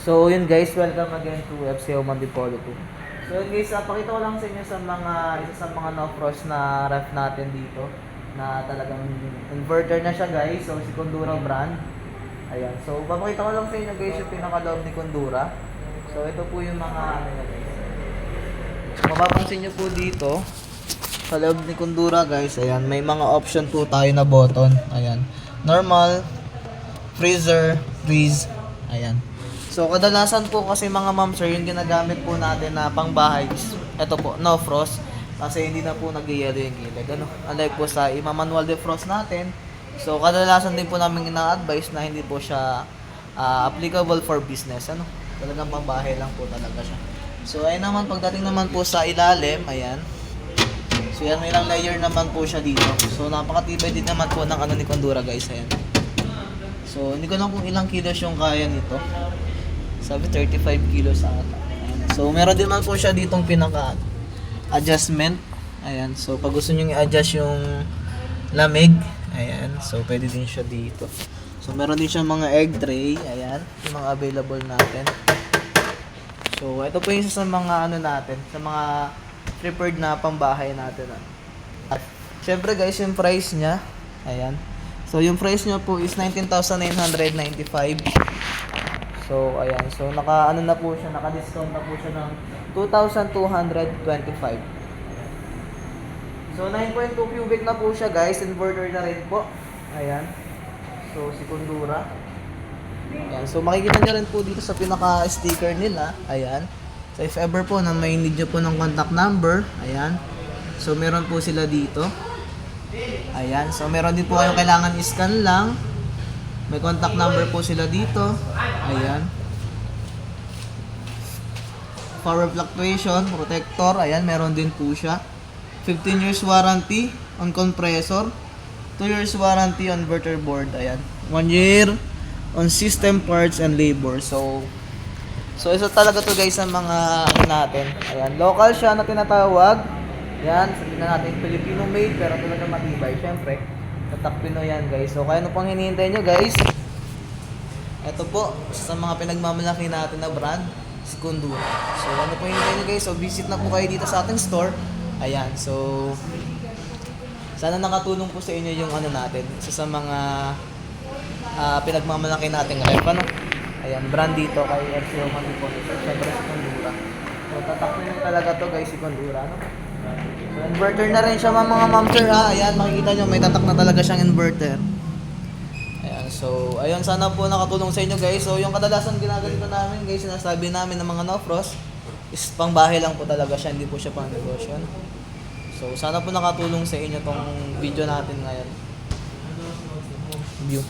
So yun guys, welcome again to FC Oman Dipolo 2. So yun guys, pakita ko lang sa inyo sa isa sa mga no-frost na ref natin dito na talagang inverter na siya guys. So si Condura brand. Ayan. So papakita ko lang sa inyo guys yung pinaka-loob ni Condura. So ito po yung mga ano niya guys. Mapapansin nyo po dito sa loob ni Condura guys, ayan, may mga option po tayo na button. Ayan. Normal, freezer, freeze. Ayan. So kadalasan po kasi mga ma'am sir, yung ginagamit po natin na pangbahay is ito po, no frost. Kasi hindi na po nag-yelo yung gilid. Ano? Unlike po sa ima-manual defrost natin. So kadalasan din po namin ina-advise na hindi po siya applicable for business. Ano? Talagang pangbahay lang po talaga siya. So ayun naman, pagdating naman po sa ilalim, ayan. So yan, may ilang layer naman po siya dito. So napakatibay din naman po ng ano ni Condura guys, ayan. So hindi ko lang kung ilang kilos yung kaya nito. Sabi 35 kilos ata. Ayan. So meron din naman po siya ditong pinaka adjustment. Ayan. So pag gusto niyo i-adjust yung lamig, ayan. So pwede din siya dito. So meron din siya mga egg tray, ayan, yung mga available natin. So ito po yung isa sa mga ano natin, sa mga preferred na pambahay natin. At syempre guys, yung price niya, ayan. So yung price niya po is 19,995. So ayan, so naka ano na po siya, naka-discount na po siya ng 2,225. So 9.2 cubic na po siya guys, inverter na rin po. Ayan. So si Condura. Ayan, so makikita niyo rin po dito sa pinaka-sticker nila. Ayan. So if ever po na may need niyo po ng contact number, ayan. So meron po sila dito. Ayan, so meron din po kayong kailangan i-scan lang. May contact number po sila dito. Ayan. Power fluctuation, protector. Ayan, meron din po siya. 15 years warranty on compressor. 2 years warranty on inverter board. Ayan. 1 year on system parts and labor. So isa talaga to guys sa mga ano natin. Ayan, local siya na tinatawag. Ayan, sabihin na natin Filipino made pero talaga matibay. Syempre, tatak Pinoy yan guys. So kaya ano pang hinihintay nyo guys? Ito po, sa mga pinagmamalaki natin na brand, si Condura. So ano pang hinihintay nyo guys? So visit na po kayo dito sa ating store. Ayan, so sana nakatulong po sa inyo yung ano natin, isa sa mga pinagmamalaki nating ref. Ano? Ayan, brand dito kay FC Oman Dipolo. Siyempre si Condura. So tatak Pinoy talaga to guys, si Condura. No? So, inverter na rin siya mga ma'am sir ha. Ayan, makikita nyo may tatak na talaga siyang inverter. Ayan, so ayun, sana po nakatulong sa inyo guys. So yung kadalasan ginaganito namin guys, sinasabi namin ng mga no-frost is pang bahay lang po talaga siya, hindi po siya pang negosyo. So sana po nakatulong sa inyo tong video natin ngayon. View.